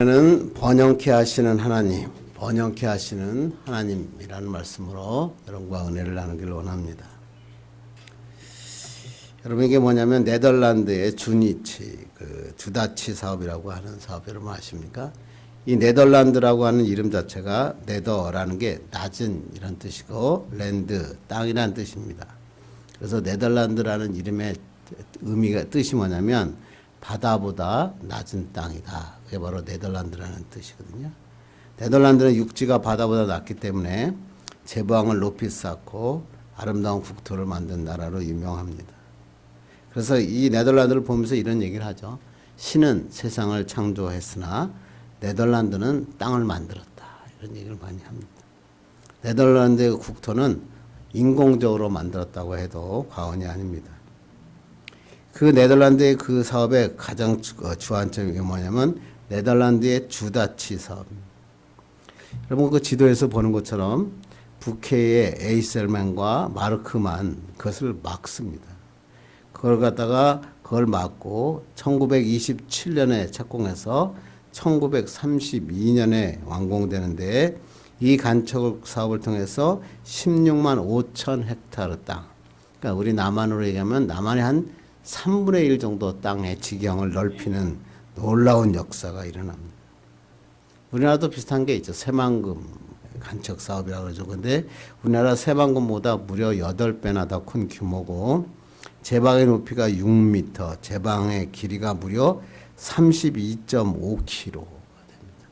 는 번영케 하시는 하나님, 번영케 하시는 하나님이라는 말씀으로 여러분과 은혜를 나누기를 원합니다. 여러분, 이게 뭐냐면 네덜란드의 주니치, 주다치 사업이라고 하는 사업 여러분 아십니까? 이 네덜란드라고 하는 이름 자체가 네더라는 게 낮은 이런 뜻이고 랜드, 땅이라는 뜻입니다. 그래서 네덜란드라는 이름의 뜻이 뭐냐면 바다보다 낮은 땅이다. 그게 바로 네덜란드라는 뜻이거든요. 네덜란드는 육지가 바다보다 낮기 때문에 제방을 높이 쌓고 아름다운 국토를 만든 나라로 유명합니다. 그래서 이 네덜란드를 보면서 이런 얘기를 하죠. 신은 세상을 창조했으나 네덜란드는 땅을 만들었다. 이런 얘기를 많이 합니다. 네덜란드의 국토는 인공적으로 만들었다고 해도 과언이 아닙니다. 그 네덜란드의 그 사업의 가장 주안점이 뭐냐면 네덜란드의 주다치 사업입니다. 여러분 그 지도에서 보는 것처럼 북해의 에이셀만과 마르크만 그것을 막습니다. 그걸 갖다가 그걸 막고 1927년에 착공해서 1932년에 완공되는데 이 간척 사업을 통해서 16만 5천 헥타르 땅. 그러니까 우리 남한으로 얘기하면 남한의 한 3분의 1 정도 땅의 지경을 넓히는 놀라운 역사가 일어납니다. 우리나라도 비슷한 게 있죠. 새만금 간척 사업이라고 그러죠. 근데 우리나라 새만금보다 무려 8배나 더 큰 규모고 제방의 높이가 6m, 제방의 길이가 무려 32.5km가 됩니다.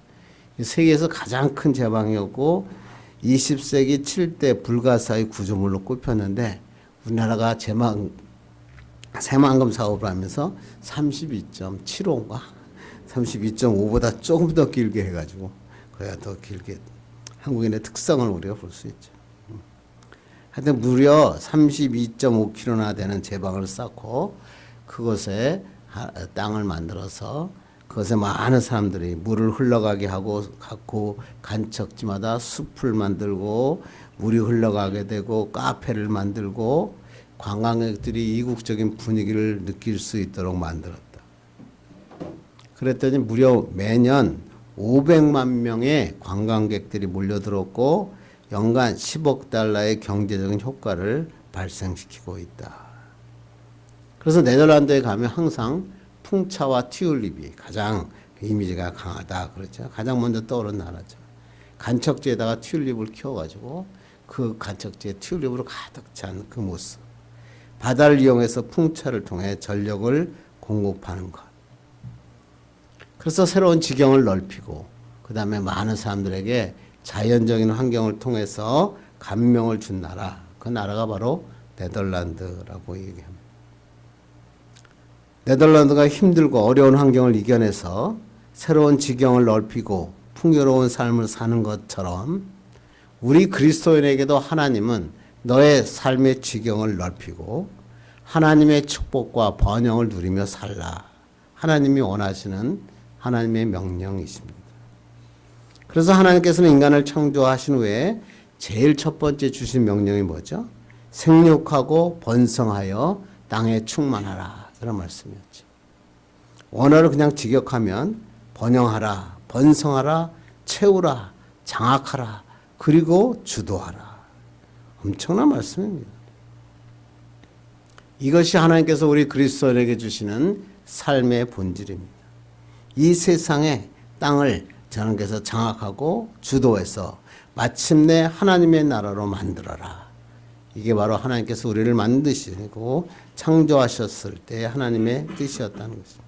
세계에서 가장 큰 제방이었고 20세기 7대 불가사의 구조물로 꼽혔는데 우리나라가 새만금 사업을 하면서 32.75인가 32.5보다 조금 더 길게 해가지고 거의 더 길게 한국인의 특성을 우리가 볼 수 있죠. 하여튼 무려 32.5km나 되는 제방을 쌓고 그곳에 땅을 만들어서 그것에 많은 사람들이 물을 흘러가게 하고 갖고 간척지마다 숲을 만들고 물이 흘러가게 되고 카페를 만들고 관광객들이 이국적인 분위기를 느낄 수 있도록 만들었다. 그랬더니 무려 매년 500만 명의 관광객들이 몰려들었고 연간 10억 달러의 경제적인 효과를 발생시키고 있다. 그래서 네덜란드에 가면 항상 풍차와 튤립이 가장 이미지가 강하다. 그렇죠. 가장 먼저 떠오르는 나라죠. 간척지에다가 튤립을 키워가지고 그 간척지에 튤립으로 가득 찬 그 모습. 바다를 이용해서 풍차를 통해 전력을 공급하는 것. 그래서 새로운 지경을 넓히고 그 다음에 많은 사람들에게 자연적인 환경을 통해서 감명을 준 나라. 그 나라가 바로 네덜란드라고 얘기합니다. 네덜란드가 힘들고 어려운 환경을 이겨내서 새로운 지경을 넓히고 풍요로운 삶을 사는 것처럼 우리 그리스도인에게도 하나님은 너의 삶의 지경을 넓히고 하나님의 축복과 번영을 누리며 살라. 하나님이 원하시는 하나님의 명령이십니다. 그래서 하나님께서는 인간을 창조하신 후에 제일 첫 번째 주신 명령이 뭐죠? 생육하고 번성하여 땅에 충만하라. 그런 말씀이었죠. 원어를 그냥 직역하면 번영하라, 번성하라, 채우라, 장악하라, 그리고 주도하라. 엄청난 말씀입니다. 이것이 하나님께서 우리 그리스도인에게 주시는 삶의 본질입니다. 이 세상의 땅을 하나님께서 장악하고 주도해서 마침내 하나님의 나라로 만들어라. 이게 바로 하나님께서 우리를 만드시고 창조하셨을 때 하나님의 뜻이었다는 것입니다.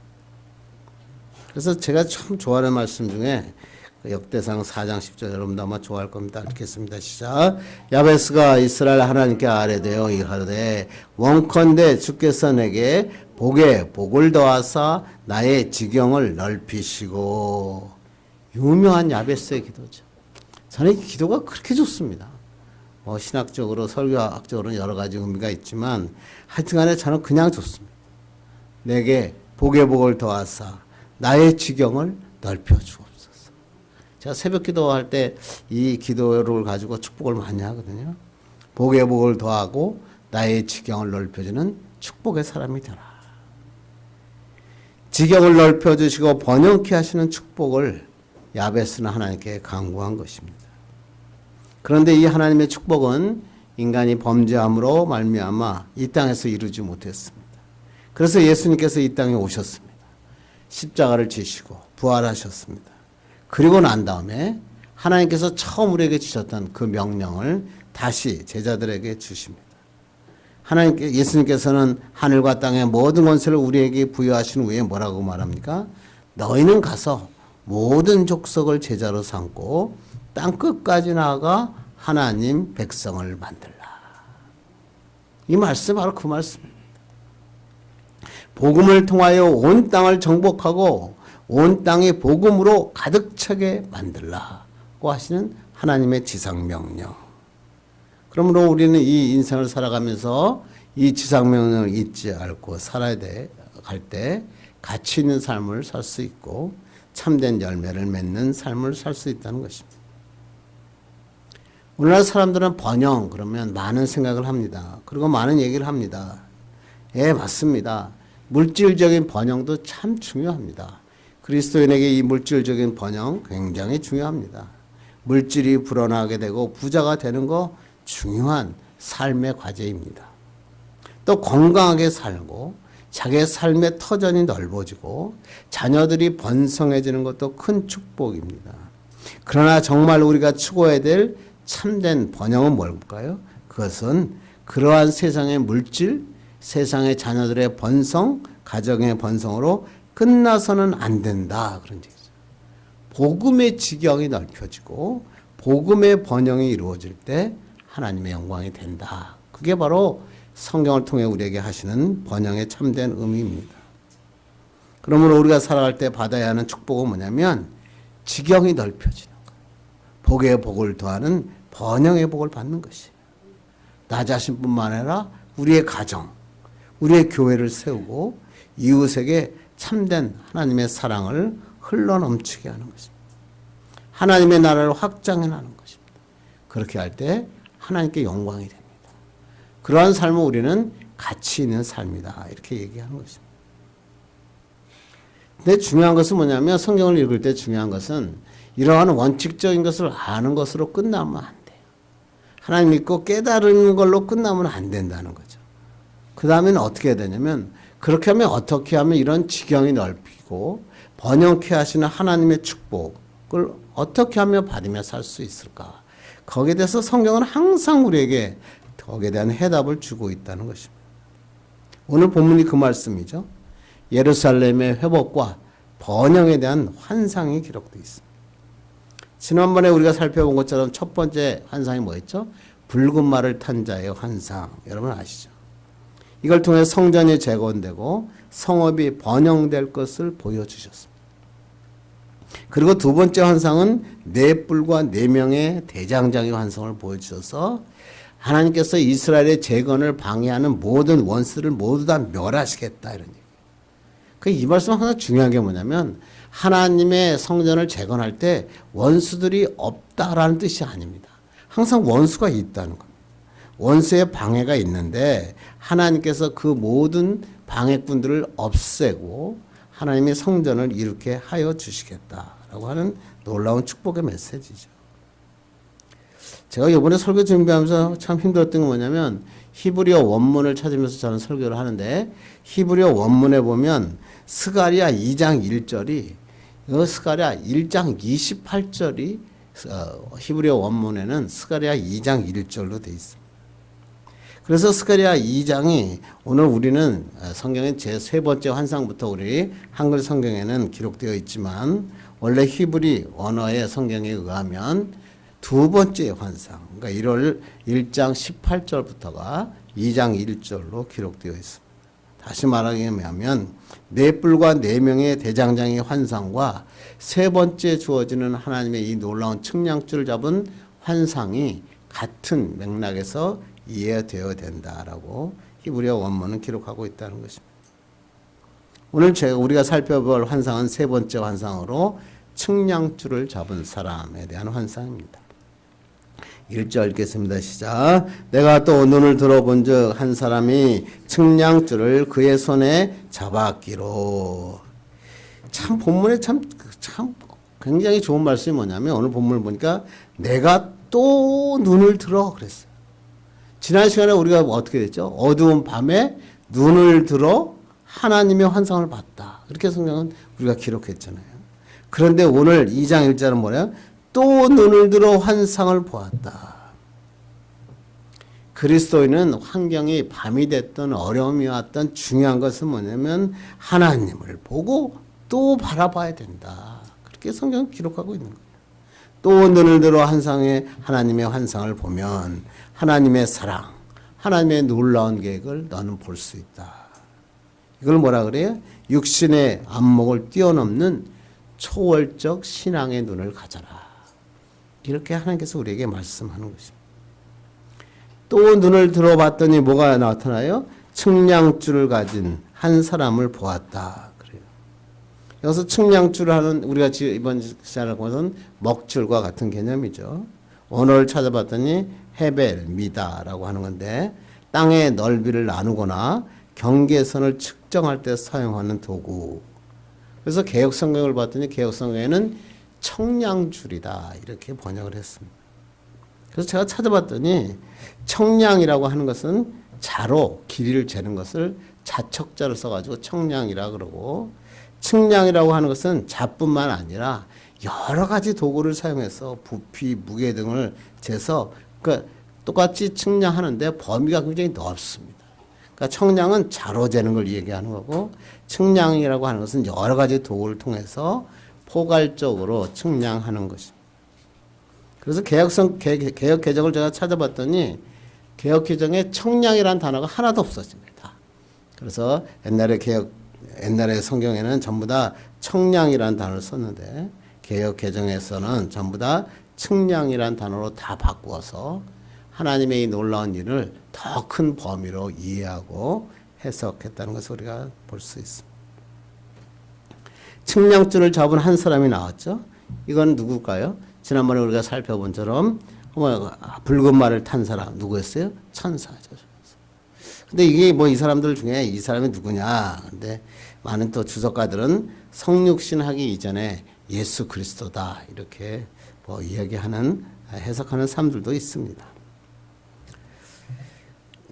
그래서 제가 참 좋아하는 말씀 중에 역대상 4장 10절 여러분도 아마 좋아할 겁니다. 읽겠습니다. 시작. 야베스가 이스라엘 하나님께 아뢰되어 이르되 원컨대 주께서 내게 복에 복을 더하사 나의 지경을 넓히시고. 유명한 야베스의 기도죠. 저는 이 기도가 그렇게 좋습니다. 신학적으로 설교학적으로는 여러 가지 의미가 있지만 하여튼간에 저는 그냥 좋습니다. 내게 복에 복을 더하사 나의 지경을 넓혀 주옵소서. 제가 새벽 기도할 때 이 기도를 가지고 축복을 많이 하거든요. 복에 복을 더하고 나의 지경을 넓혀주는 축복의 사람이 되라. 지경을 넓혀주시고 번영케 하시는 축복을 야베스는 하나님께 간구한 것입니다. 그런데 이 하나님의 축복은 인간이 범죄함으로 말미암아 이 땅에서 이루지 못했습니다. 그래서 예수님께서 이 땅에 오셨습니다. 십자가를 지시고 부활하셨습니다. 그리고 난 다음에 하나님께서 처음 우리에게 주셨던 그 명령을 다시 제자들에게 주십니다. 예수님께서는 하늘과 땅의 모든 권세를 우리에게 부여하신 후에 뭐라고 말합니까? 너희는 가서 모든 족속을 제자로 삼고 땅 끝까지 나아가 하나님 백성을 만들라. 이 말씀 바로 그 말씀입니다. 복음을 통하여 온 땅을 정복하고 온 땅이 복음으로 가득 차게 만들라고 하시는 하나님의 지상명령. 그러므로 우리는 이 인생을 살아가면서 이 지상명령을 잊지 않고 살아야 갈 때 가치 있는 삶을 살 수 있고 참된 열매를 맺는 삶을 살 수 있다는 것입니다. 오늘날 사람들은 번영 그러면 많은 생각을 합니다. 그리고 많은 얘기를 합니다. 예, 맞습니다. 물질적인 번영도 참 중요합니다. 그리스도인에게 이 물질적인 번영 굉장히 중요합니다. 물질이 불어나게 되고 부자가 되는 거 중요한 삶의 과제입니다. 또 건강하게 살고 자기의 삶의 터전이 넓어지고 자녀들이 번성해지는 것도 큰 축복입니다. 그러나 정말 우리가 추구해야 될 참된 번영은 뭘까요? 그것은 그러한 세상의 물질, 세상의 자녀들의 번성, 가정의 번성으로 끝나서는 안 된다. 그런 얘기죠. 복음의 지경이 넓혀지고 복음의 번영이 이루어질 때 하나님의 영광이 된다. 그게 바로 성경을 통해 우리에게 하시는 번영의 참된 의미입니다. 그러므로 우리가 살아갈 때 받아야 하는 축복은 뭐냐면 지경이 넓혀지는 거예요. 복의 복을 더하는 번영의 복을 받는 것이에요. 나 자신뿐만 아니라 우리의 가정, 우리의 교회를 세우고 이웃에게 참된 하나님의 사랑을 흘러넘치게 하는 것입니다. 하나님의 나라를 확장해 나가는 것입니다. 그렇게 할 때 하나님께 영광이 됩니다. 그러한 삶을 우리는 가치 있는 삶이다. 이렇게 얘기하는 것입니다. 근데 중요한 것은 뭐냐면 성경을 읽을 때 중요한 것은 이러한 원칙적인 것을 아는 것으로 끝나면 안 돼요. 하나님 믿고 깨달은 걸로 끝나면 안 된다는 거죠. 그 다음에는 어떻게 해야 되냐면 그렇게 하면 어떻게 하면 이런 지경이 넓히고 번영케 하시는 하나님의 축복을 어떻게 하며 받으며 살 수 있을까? 거기에 대해서 성경은 항상 우리에게 거기에 대한 해답을 주고 있다는 것입니다. 오늘 본문이 그 말씀이죠. 예루살렘의 회복과 번영에 대한 환상이 기록되어 있습니다. 지난번에 우리가 살펴본 것처럼 첫 번째 환상이 뭐였죠? 붉은 말을 탄 자의 환상. 여러분 아시죠? 이걸 통해 성전이 재건되고 성읍이 번영될 것을 보여주셨습니다. 그리고 두 번째 환상은 네 뿔과 네 명의 대장장의 환상을 보여주셔서 하나님께서 이스라엘의 재건을 방해하는 모든 원수를 모두 다 멸하시겠다 이런 얘기예요. 이 말씀은 항상 중요한 게 뭐냐면 하나님의 성전을 재건할 때 원수들이 없다라는 뜻이 아닙니다. 항상 원수가 있다는 겁니다. 원수의 방해가 있는데 하나님께서 그 모든 방해꾼들을 없애고 하나님의 성전을 이렇게 하여 주시겠다라고 하는 놀라운 축복의 메시지죠. 제가 이번에 설교 준비하면서 참 힘들었던 게 뭐냐면 히브리어 원문을 찾으면서 저는 설교를 하는데 히브리어 원문에 보면 스가랴 2장 1절이 스가랴 1장 28절이 히브리어 원문에는 스가랴 2장 1절로 되어 있습니다. 그래서 스가랴 2장이 오늘 우리는 성경의 제 세 번째 환상부터 우리 한글 성경에는 기록되어 있지만 원래 히브리 언어의 성경에 의하면 두 번째 환상, 그러니까 1장 18절부터가 2장 1절로 기록되어 있습니다. 다시 말하면 네 뿔과 네 명의 대장장의 환상과 세 번째 주어지는 하나님의 이 놀라운 측량줄을 잡은 환상이 같은 맥락에서 이해되어야 된다라고 히브리어 원문은 기록하고 있다는 것입니다. 오늘 우리가 살펴볼 환상은 세 번째 환상으로 측량줄을 잡은 사람에 대한 환상입니다. 1절 읽겠습니다. 시작. 내가 또 눈을 들어본 즉 한 사람이 측량줄을 그의 손에 잡았기로. 참 본문에 참 굉장히 좋은 말씀이 뭐냐면 오늘 본문을 보니까 내가 또 눈을 들어 그랬어요. 지난 시간에 우리가 어떻게 됐죠? 어두운 밤에 눈을 들어 하나님의 환상을 봤다. 그렇게 성경은 우리가 기록했잖아요. 그런데 오늘 2장 1절은 뭐냐? 또 눈을 들어 환상을 보았다. 그리스도인은 환경이 밤이 됐던 어려움이 왔던 중요한 것은 뭐냐면 하나님을 보고 또 바라봐야 된다. 그렇게 성경은 기록하고 있는 거예요. 또 눈을 들어 하나님의 환상을 보면 하나님의 사랑, 하나님의 놀라운 계획을 너는 볼 수 있다. 이걸 뭐라 그래요? 육신의 안목을 뛰어넘는 초월적 신앙의 눈을 가져라. 이렇게 하나님께서 우리에게 말씀하는 것입니다. 또 눈을 들어봤더니 뭐가 나타나요? 측량줄을 가진 한 사람을 보았다. 그래요. 여기서 측량줄을 하는 우리가 이번 시간을 보면서 먹줄과 같은 개념이죠. 언어를 찾아봤더니 헤벨, 미다라고 하는 건데 땅의 넓이를 나누거나 경계선을 측정할 때 사용하는 도구. 그래서 개역성경을 봤더니 개역성경에는 청량줄이다 이렇게 번역을 했습니다. 그래서 제가 찾아봤더니 청량이라고 하는 것은 자로 길이를 재는 것을 자척자를 써가지고 청량이라 그러고 측량이라고 하는 것은 자뿐만 아니라 여러 가지 도구를 사용해서 부피, 무게 등을 재서 그러니까 똑같이 측량하는데 범위가 굉장히 넓습니다. 그러니까 청량은 자로 재는 걸 얘기하는 거고 측량이라고 하는 것은 여러 가지 도구를 통해서 포괄적으로 측량하는 것입니다. 그래서 개역 개정을 제가 찾아봤더니 개역 개정에 청량이라는 단어가 하나도 없었습니다. 그래서 옛날에 성경에는 전부 다 청량이라는 단어를 썼는데 개역 개정에서는 전부 다 측량이라는 단어로 다 바꾸어서 하나님의 이 놀라운 일을 더 큰 범위로 이해하고 해석했다는 것을 우리가 볼 수 있습니다. 측량줄을 잡은 한 사람이 나왔죠. 이건 누굴까요? 지난번에 우리가 살펴본 처럼 붉은 말을 탄 사람 누구였어요? 천사죠. 근데 이게 뭐 이 사람들 중에 이 사람이 누구냐? 근데 많은 또 주석가들은 성육신 하기 이전에 예수 그리스도다 이렇게 뭐 이야기하는 해석하는 사람들도 있습니다.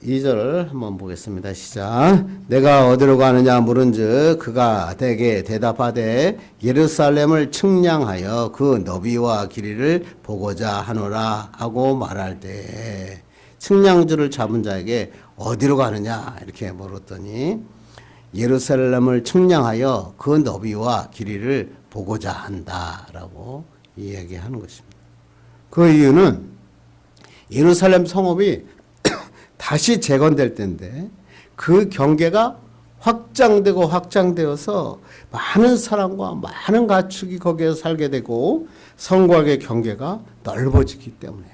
2절을 한번 보겠습니다. 시작. 내가 어디로 가느냐 물은즉 그가 대개 대답하되 예루살렘을 측량하여 그 너비와 길이를 보고자 하노라 하고 말할 때 측량줄을 잡은 자에게 어디로 가느냐 이렇게 물었더니 예루살렘을 측량하여 그 너비와 길이를 보고자 한다라고 이야기하는 것입니다. 그 이유는 예루살렘 성읍이 다시 재건될 때인데 그 경계가 확장되어서 많은 사람과 많은 가축이 거기에 살게 되고 성곽의 경계가 넓어지기 때문에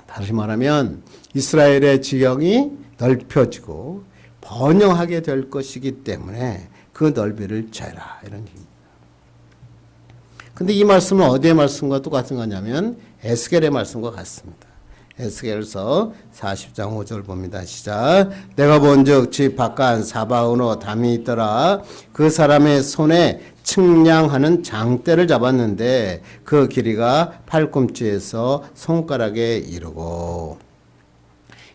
다시 말하면 이스라엘의 지형이 넓혀지고 번영하게 될 것이기 때문에 그 넓이를 재라 이런 얘기입니다. 근데 이 말씀은 어디의 말씀과 똑같은 거냐면 에스겔의 말씀과 같습니다. 에스겔서 40장 5절 봅니다. 시작. 내가 본즉 집 바깥 사바오노 담이 있더라. 그 사람의 손에 측량하는 장대를 잡았는데 그 길이가 팔꿈치에서 손가락에 이르고.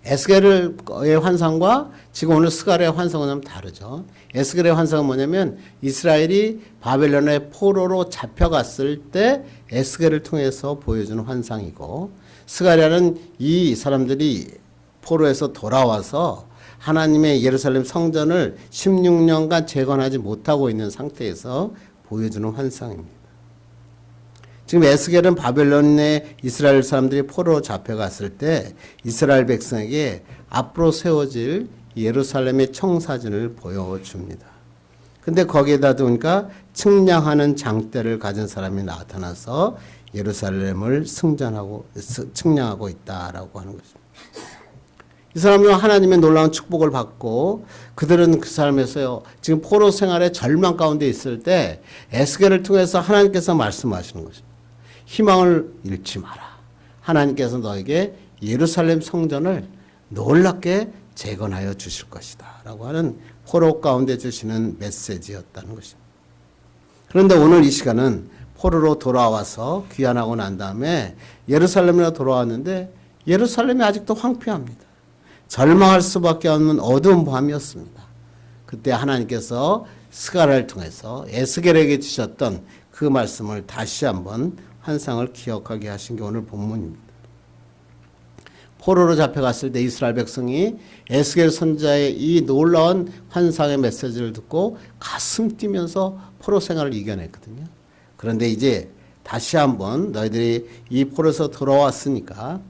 에스겔의 환상과 지금 오늘 스갈의 환상은 좀 다르죠. 에스겔의 환상은 뭐냐면 이스라엘이 바벨론의 포로로 잡혀갔을 때 에스겔을 통해서 보여주는 환상이고 스가랴는 이 사람들이 포로에서 돌아와서 하나님의 예루살렘 성전을 16년간 재건하지 못하고 있는 상태에서 보여주는 환상입니다. 지금 에스겔은 바벨론의 이스라엘 사람들이 포로로 잡혀갔을 때 이스라엘 백성에게 앞으로 세워질 예루살렘의 청사진을 보여줍니다. 근데 거기에다 보니까 측량하는 장대를 가진 사람이 나타나서 예루살렘을 측량하고 있다라고 하는 것입니다. 이 사람은 하나님의 놀라운 축복을 받고 그들은 그 삶에서요 지금 포로 생활의 절망 가운데 있을 때 에스겔을 통해서 하나님께서 말씀하시는 것입니다. 희망을 잃지 마라. 하나님께서 너에게 예루살렘 성전을 놀랍게 재건하여 주실 것이다 라고 하는 포로 가운데 주시는 메시지였다는 것입니다. 그런데 오늘 이 시간은 포로로 돌아와서 귀환하고 난 다음에 예루살렘으로 돌아왔는데 예루살렘이 아직도 황폐합니다. 절망할 수밖에 없는 어두운 밤이었습니다. 그때 하나님께서 스가랴를 통해서 에스겔에게 주셨던 그 말씀을 다시 한번 환상을 기억하게 하신 게 오늘 본문입니다. 포로로 잡혀갔을 때 이스라엘 백성이 에스겔 선지자의 이 놀라운 환상의 메시지를 듣고 가슴 뛰면서 포로 생활을 이겨냈거든요. 그런데 이제 다시 한번 너희들이 이 포로에서 돌아왔으니까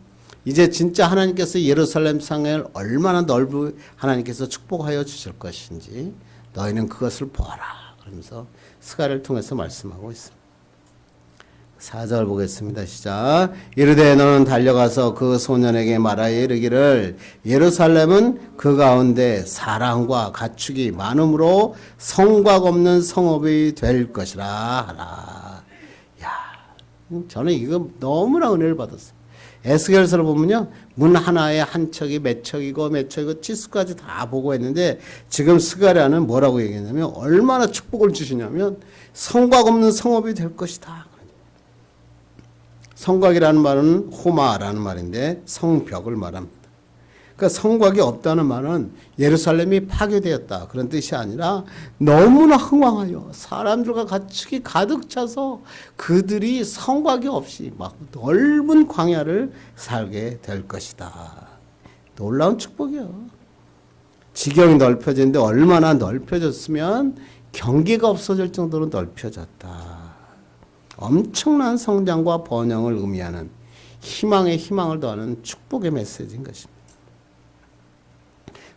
이제 진짜 하나님께서 예루살렘 상을 얼마나 넓이 하나님께서 축복하여 주실 것인지 너희는 그것을 보아라. 그러면서 스가랴를 통해서 말씀하고 있습니다. 4절 보겠습니다. 시작. 이르되 너는 달려가서 그 소년에게 말하여 이르기를 예루살렘은 그 가운데 사랑과 가축이 많음으로 성곽 없는 성읍이 될 것이라 하라. 야, 저는 이거 너무나 은혜를 받았어요. 에스겔서를 보면요, 문 하나에 한 척이 몇 척이고 몇 척이고 치수까지 다 보고 했는데 지금 스가랴는 뭐라고 얘기했냐면 얼마나 축복을 주시냐면 성곽 없는 성읍이 될 것이다. 성곽이라는 말은 호마라는 말인데 성벽을 말합니다. 그러니까 성곽이 없다는 말은 예루살렘이 파괴되었다 그런 뜻이 아니라 너무나 흥왕하여 사람들과 가축이 가득 차서 그들이 성곽이 없이 막 넓은 광야를 살게 될 것이다. 놀라운 축복이요. 지경이 넓혀지는데 얼마나 넓혀졌으면 경계가 없어질 정도로 넓혀졌다. 엄청난 성장과 번영을 의미하는 희망에 희망을 더하는 축복의 메시지인 것입니다.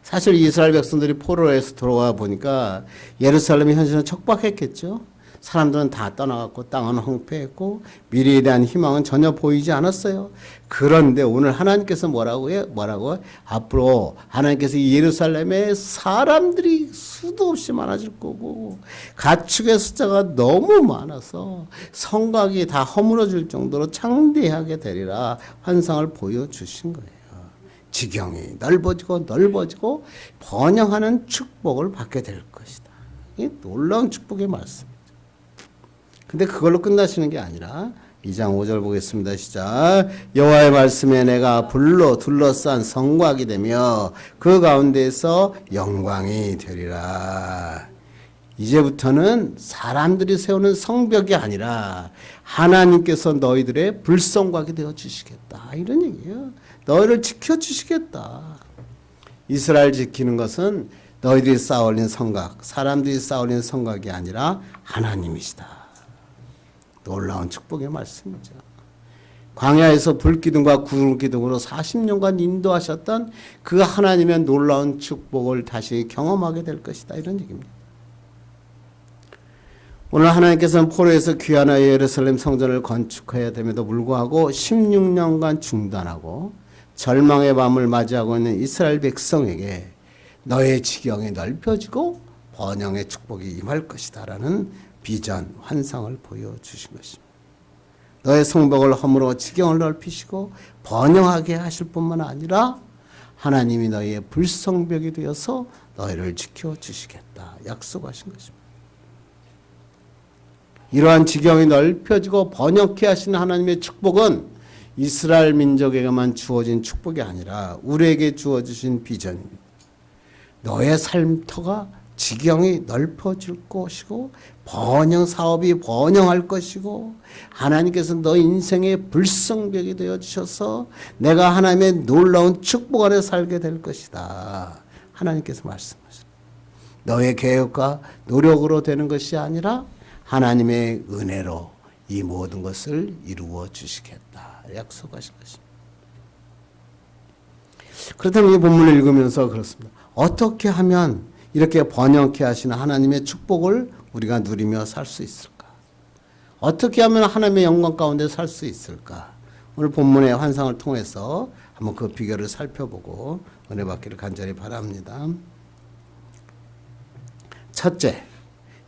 사실 이스라엘 백성들이 포로에서 들어와 보니까 예루살렘이 현실은 척박했겠죠. 사람들은 다 떠나갔고 땅은 황폐했고 미래에 대한 희망은 전혀 보이지 않았어요. 그런데 오늘 하나님께서 뭐라고 앞으로 하나님께서 이 예루살렘에 사람들이 수도 없이 많아질 거고 가축의 숫자가 너무 많아서 성곽이 다 허물어질 정도로 창대하게 되리라 환상을 보여주신 거예요. 지경이 넓어지고 번영하는 축복을 받게 될 것이다. 이 놀라운 축복의 말씀이죠. 근데 그걸로 끝나시는 게 아니라 2장 5절 보겠습니다. 시작. 여호와의 말씀에 내가 불로 둘러싼 성곽이 되며 그 가운데에서 영광이 되리라. 이제부터는 사람들이 세우는 성벽이 아니라 하나님께서 너희들의 불성곽이 되어 주시겠다. 이런 얘기예요. 너희를 지켜주시겠다. 이스라엘 지키는 것은 너희들이 쌓아올린 성곽, 사람들이 쌓아올린 성곽이 아니라 하나님이시다. 놀라운 축복의 말씀이죠. 광야에서 불기둥과 구름기둥으로 40년간 인도하셨던 그 하나님의 놀라운 축복을 다시 경험하게 될 것이다. 이런 얘기입니다. 오늘 하나님께서는 포로에서 귀환하여 예루살렘 성전을 건축해야 됨에도 불구하고 16년간 중단하고 절망의 밤을 맞이하고 있는 이스라엘 백성에게 너의 지경이 넓혀지고 번영의 축복이 임할 것이다 라는 비전, 환상을 보여주신 것입니다. 너의 성벽을 허물어 지경을 넓히시고 번영하게 하실 뿐만 아니라 하나님이 너희의 불성벽이 되어서 너희를 지켜주시겠다 약속하신 것입니다. 이러한 지경이 넓혀지고 번영케 하시는 하나님의 축복은 이스라엘 민족에게만 주어진 축복이 아니라 우리에게 주어주신 비전입니다. 너의 삶터가 지경이 넓어질 것이고 번영 사업이 번영할 것이고 하나님께서 너 인생의 불성벽이 되어 주셔서 내가 하나님의 놀라운 축복 안에 살게 될 것이다. 하나님께서 말씀하십니다. 너의 계획과 노력으로 되는 것이 아니라 하나님의 은혜로 이 모든 것을 이루어 주시겠다. 약속하신 것입니다. 그렇다면 이 본문을 읽으면서 그렇습니다. 어떻게 하면 이렇게 번영케 하시는 하나님의 축복을 우리가 누리며 살 수 있을까? 어떻게 하면 하나님의 영광 가운데 살 수 있을까? 오늘 본문의 환상을 통해서 한번 그 비결을 살펴보고 은혜 받기를 간절히 바랍니다. 첫째,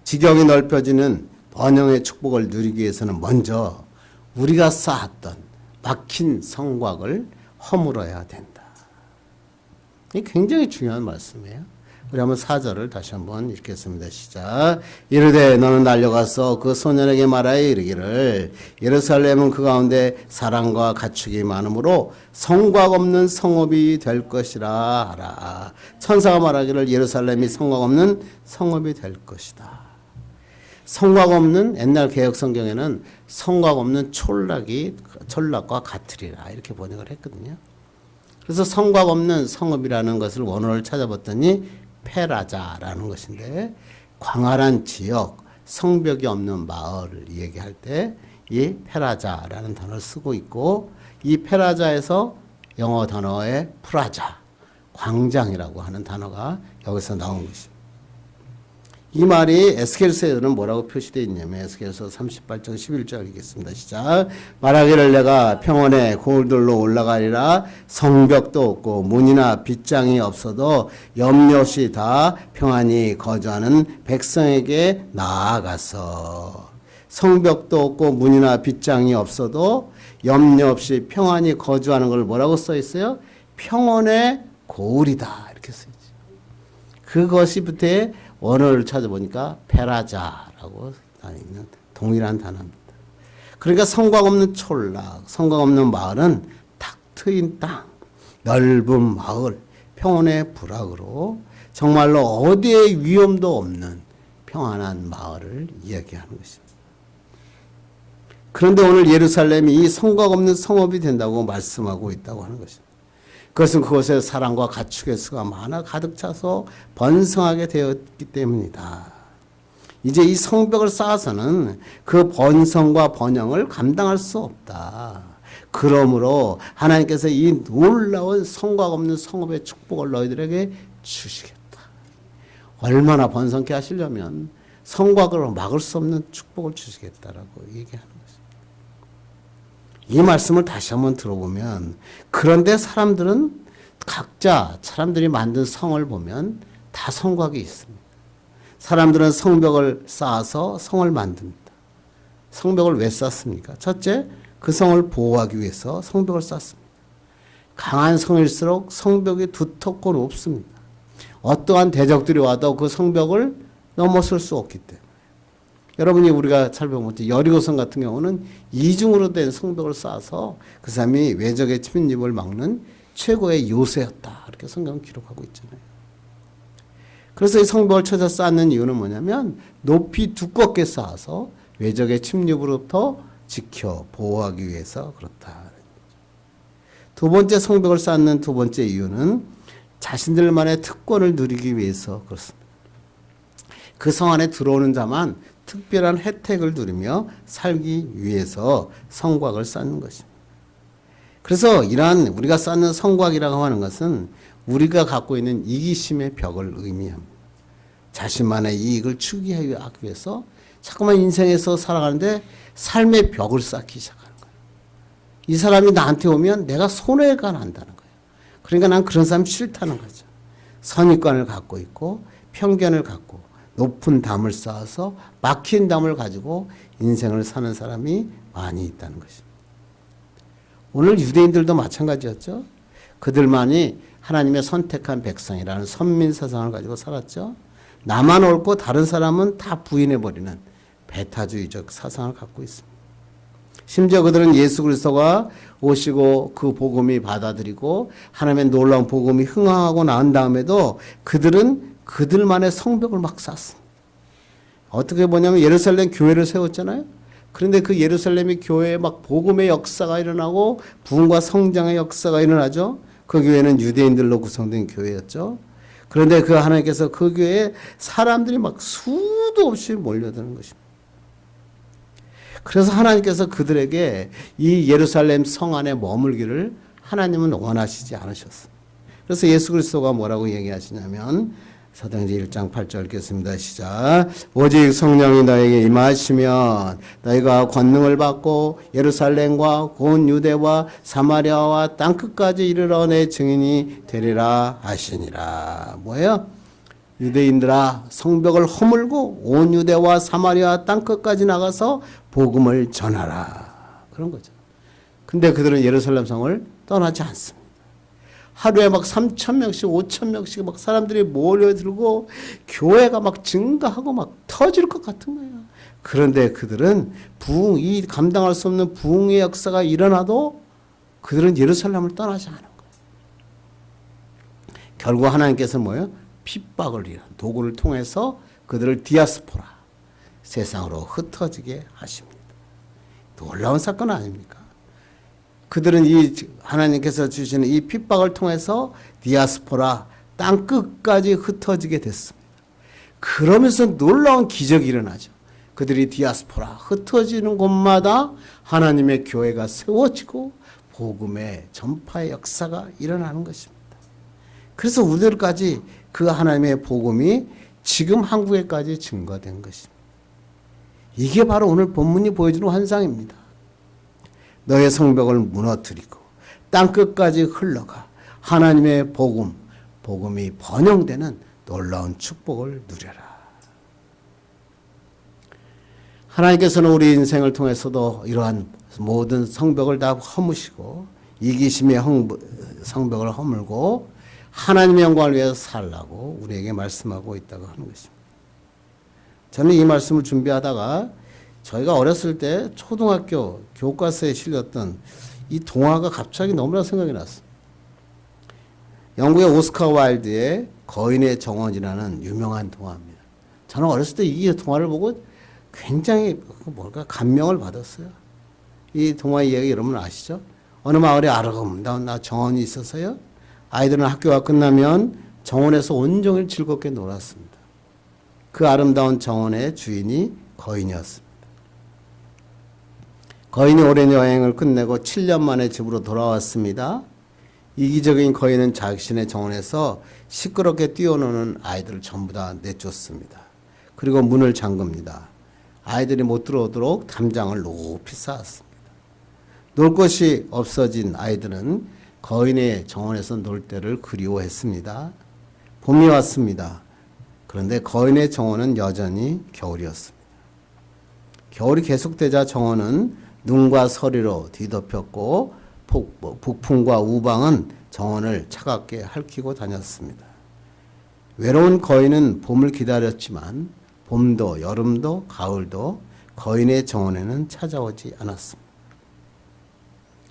지경이 넓혀지는 번영의 축복을 누리기 위해서는 먼저 우리가 쌓았던 막힌 성곽을 허물어야 된다. 이게 굉장히 중요한 말씀이에요. 우리 한번 4절을 다시 한번 읽겠습니다. 시작. 이르되 너는 달려가서 그 소년에게 말하여 이르기를 예루살렘은 그 가운데 사랑과 가축이 많으므로 성곽 없는 성읍이 될 것이라 하라. 천사가 말하기를 예루살렘이 성곽 없는 성읍이 될 것이다. 성곽 없는, 옛날 개혁 성경에는 성곽 없는 촌락과 같으리라 이렇게 번역을 했거든요. 그래서 성곽 없는 성읍이라는 것을 원어를 찾아봤더니 페라자라는 것인데, 광활한 지역, 성벽이 없는 마을을 얘기할 때 이 페라자라는 단어를 쓰고 있고, 이 페라자에서 영어 단어의 프라자, 광장이라고 하는 단어가 여기서 나온 것입니다. 이 말이 에스겔서에는 뭐라고 표시되어 있냐면 에스겔서 38장 11절 읽겠습니다. 시작. 말하기를 내가 평원에 고을들로 올라가리라. 성벽도 없고 문이나 빗장이 없어도 염려 없이 다 평안히 거주하는 백성에게 나아가서, 성벽도 없고 문이나 빗장이 없어도 염려 없이 평안히 거주하는 걸 뭐라고 써 있어요? 평원의 고을이다 이렇게 써 있죠. 그것이 부터의 원어를 찾아보니까 페라자라고 있는 동일한 단어입니다. 그러니까 성곽 없는 촌락, 성곽 없는 마을은 탁 트인 땅, 넓은 마을, 평온의 부락으로 정말로 어디에 위험도 없는 평안한 마을을 이야기하는 것입니다. 그런데 오늘 예루살렘이 이 성곽 없는 성읍이 된다고 말씀하고 있다고 하는 것입니다. 그것은 그곳에 사랑과 가축의 수가 많아 가득 차서 번성하게 되었기 때문이다. 이제 이 성벽을 쌓아서는 그 번성과 번영을 감당할 수 없다. 그러므로 하나님께서 이 놀라운 성곽 없는 성읍의 축복을 너희들에게 주시겠다. 얼마나 번성케 하시려면 성곽으로 막을 수 없는 축복을 주시겠다라고 얘기하는 것입니다. 이 말씀을 다시 한번 들어보면, 그런데 사람들은 각자 사람들이 만든 성을 보면 다 성곽이 있습니다. 사람들은 성벽을 쌓아서 성을 만듭니다. 성벽을 왜 쌓습니까? 첫째, 그 성을 보호하기 위해서 성벽을 쌓습니다. 강한 성일수록 성벽이 두텁고 높습니다. 어떠한 대적들이 와도 그 성벽을 넘어설 수 없기 때문에. 여러분이 우리가 살펴보면 여리고성 같은 경우는 이중으로 된 성벽을 쌓아서 그 사람이 외적의 침입을 막는 최고의 요새였다. 이렇게 성경은 기록하고 있잖아요. 그래서 이 성벽을 쳐서 쌓는 이유는 뭐냐면 높이 두껍게 쌓아서 외적의 침입으로부터 지켜 보호하기 위해서 그렇다. 두 번째 성벽을 쌓는 두 번째 이유는 자신들만의 특권을 누리기 위해서 그렇습니다. 그 성 안에 들어오는 자만 특별한 혜택을 누리며 살기 위해서 성곽을 쌓는 것입니다. 그래서 이러한 우리가 쌓는 성곽이라고 하는 것은 우리가 갖고 있는 이기심의 벽을 의미합니다. 자신만의 이익을 추구하기 위해서 자꾸만 인생에서 살아가는데 삶의 벽을 쌓기 시작하는 거예요. 이 사람이 나한테 오면 내가 손해가 난다는 거예요. 그러니까 난 그런 사람 싫다는 거죠. 선입관을 갖고 있고 편견을 갖고 높은 담을 쌓아서 막힌 담을 가지고 인생을 사는 사람이 많이 있다는 것입니다. 오늘 유대인들도 마찬가지였죠. 그들만이 하나님의 선택한 백성이라는 선민 사상을 가지고 살았죠. 나만 옳고 다른 사람은 다 부인해버리는 배타주의적 사상을 갖고 있습니다. 심지어 그들은 예수 그리스도가 오시고 그 복음이 받아들이고 하나님의 놀라운 복음이 흥황하고 난 다음에도 그들은 그들만의 성벽을 막 쌓습니다. 어떻게 보냐면 예루살렘 교회를 세웠잖아요. 그런데 그 예루살렘이 교회에 막 복음의 역사가 일어나고 부흥과 성장의 역사가 일어나죠. 그 교회는 유대인들로 구성된 교회였죠. 그런데 그 하나님께서 그 교회에 사람들이 막 수도 없이 몰려드는 것입니다. 그래서 하나님께서 그들에게 이 예루살렘 성 안에 머물기를 하나님은 원하시지 않으셨습니다. 그래서 예수 그리스도가 뭐라고 얘기하시냐면 사도행전 1장 8절 읽겠습니다. 시작. 오직 성령이 너에게 임하시면 너희가 권능을 받고 예루살렘과 온 유대와 사마리아와 땅끝까지 이르러 내 증인이 되리라 하시니라. 뭐예요? 유대인들아, 성벽을 허물고 온 유대와 사마리아 땅끝까지 나가서 복음을 전하라. 그런 거죠. 근데 그들은 예루살렘 성을 떠나지 않습니다. 하루에 막 3,000명씩 5,000명씩 막 사람들이 몰려들고 교회가 막 증가하고 막 터질 것 같은 거예요. 그런데 그들은 이 감당할 수 없는 부흥의 역사가 일어나도 그들은 예루살렘을 떠나지 않은 거예요. 결국 하나님께서 뭐예요? 핍박을 일한 도구를 통해서 그들을 디아스포라, 세상으로 흩어지게 하십니다. 놀라운 사건 아닙니까? 그들은 하나님께서 주시는 이 핍박을 통해서 디아스포라, 땅 끝까지 흩어지게 됐습니다. 그러면서 놀라운 기적이 일어나죠. 그들이 디아스포라, 흩어지는 곳마다 하나님의 교회가 세워지고 복음의 전파의 역사가 일어나는 것입니다. 그래서 우리들까지 그 하나님의 복음이 지금 한국에까지 증거된 것입니다. 이게 바로 오늘 본문이 보여주는 환상입니다. 너의 성벽을 무너뜨리고 땅끝까지 흘러가 하나님의 복음이 번영되는 놀라운 축복을 누려라. 하나님께서는 우리 인생을 통해서도 이러한 모든 성벽을 다 허무시고 이기심의 성벽을 허물고 하나님의 영광을 위해서 살라고 우리에게 말씀하고 있다고 하는 것입니다. 저는 이 말씀을 준비하다가 저희가 어렸을 때 초등학교 교과서에 실렸던 이 동화가 갑자기 너무나 생각이 났어요. 영국의 오스카 와일드의 거인의 정원이라는 유명한 동화입니다. 저는 어렸을 때 이 동화를 보고 굉장히 감명을 받았어요. 이 동화의 이야기 여러분 아시죠? 어느 마을에 아름다운 정원이 있어서요. 아이들은 학교가 끝나면 정원에서 온종일 즐겁게 놀았습니다. 그 아름다운 정원의 주인이 거인이었습니다. 거인이 오랜 여행을 끝내고 7년 만에 집으로 돌아왔습니다. 이기적인 거인은 자신의 정원에서 시끄럽게 뛰어노는 아이들을 전부 다 내쫓습니다. 그리고 문을 잠급니다. 아이들이 못 들어오도록 담장을 높이 쌓았습니다. 놀 곳이 없어진 아이들은 거인의 정원에서 놀 때를 그리워했습니다. 봄이 왔습니다. 그런데 거인의 정원은 여전히 겨울이었습니다. 겨울이 계속되자 정원은 눈과 서리로 뒤덮였고 북풍과 우방은 정원을 차갑게 핥히고 다녔습니다. 외로운 거인은 봄을 기다렸지만 봄도 여름도 가을도 거인의 정원에는 찾아오지 않았습니다.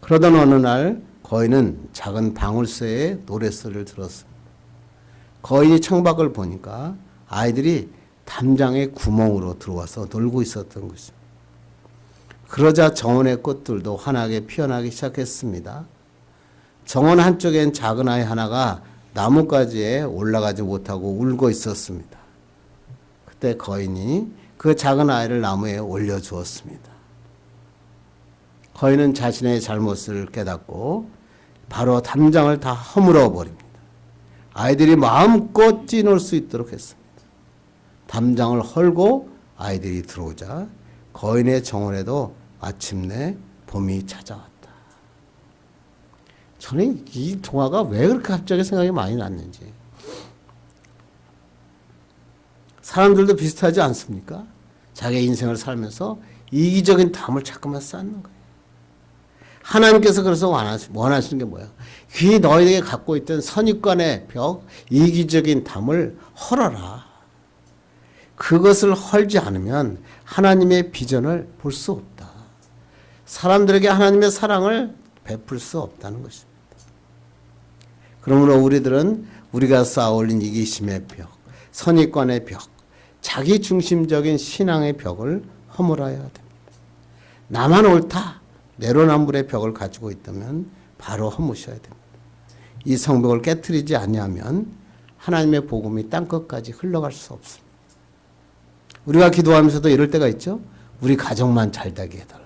그러던 어느 날 거인은 작은 방울새의 노랫소리를 들었습니다. 거인이 창밖을 보니까 아이들이 담장의 구멍으로 들어와서 놀고 있었던 것입니다. 그러자 정원의 꽃들도 환하게 피어나기 시작했습니다. 정원 한쪽엔 작은 아이 하나가 나뭇가지에 올라가지 못하고 울고 있었습니다. 그때 거인이 그 작은 아이를 나무에 올려주었습니다. 거인은 자신의 잘못을 깨닫고 바로 담장을 다 허물어 버립니다. 아이들이 마음껏 뛰놀 수 있도록 했습니다. 담장을 헐고 아이들이 들어오자 거인의 정원에도 마침내 봄이 찾아왔다. 저는 이 동화가 왜 그렇게 갑자기 생각이 많이 났는지. 사람들도 비슷하지 않습니까? 자기 인생을 살면서 이기적인 담을 자꾸만 쌓는 거예요. 하나님께서 그래서 원하시는 게 뭐예요? 이 너희에게 갖고 있던 선입관의 벽, 이기적인 담을 헐어라. 그것을 헐지 않으면 하나님의 비전을 볼 수 없다. 사람들에게 하나님의 사랑을 베풀 수 없다는 것입니다. 그러므로 우리들은 우리가 쌓아올린 이기심의 벽, 선입관의 벽, 자기 중심적인 신앙의 벽을 허물어야 됩니다. 나만 옳다, 내로남불의 벽을 가지고 있다면 바로 허무셔야 됩니다. 이 성벽을 깨트리지 아니하면 하나님의 복음이 땅끝까지 흘러갈 수 없습니다. 우리가 기도하면서도 이럴 때가 있죠. 우리 가정만 잘되게 해달라.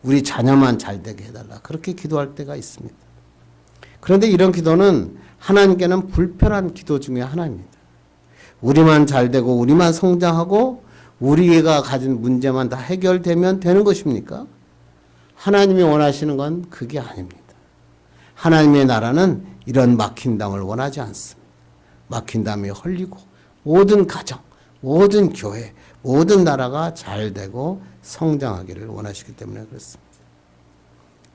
우리 자녀만 잘되게 해달라. 그렇게 기도할 때가 있습니다. 그런데 이런 기도는 하나님께는 불편한 기도 중에 하나입니다. 우리만 잘되고 우리만 성장하고 우리가 가진 문제만 다 해결되면 되는 것입니까? 하나님이 원하시는 건 그게 아닙니다. 하나님의 나라는 이런 막힌 담을 원하지 않습니다. 막힌 담이 헐리고 모든 가정, 모든 교회, 모든 나라가 잘되고 성장하기를 원하시기 때문에 그렇습니다.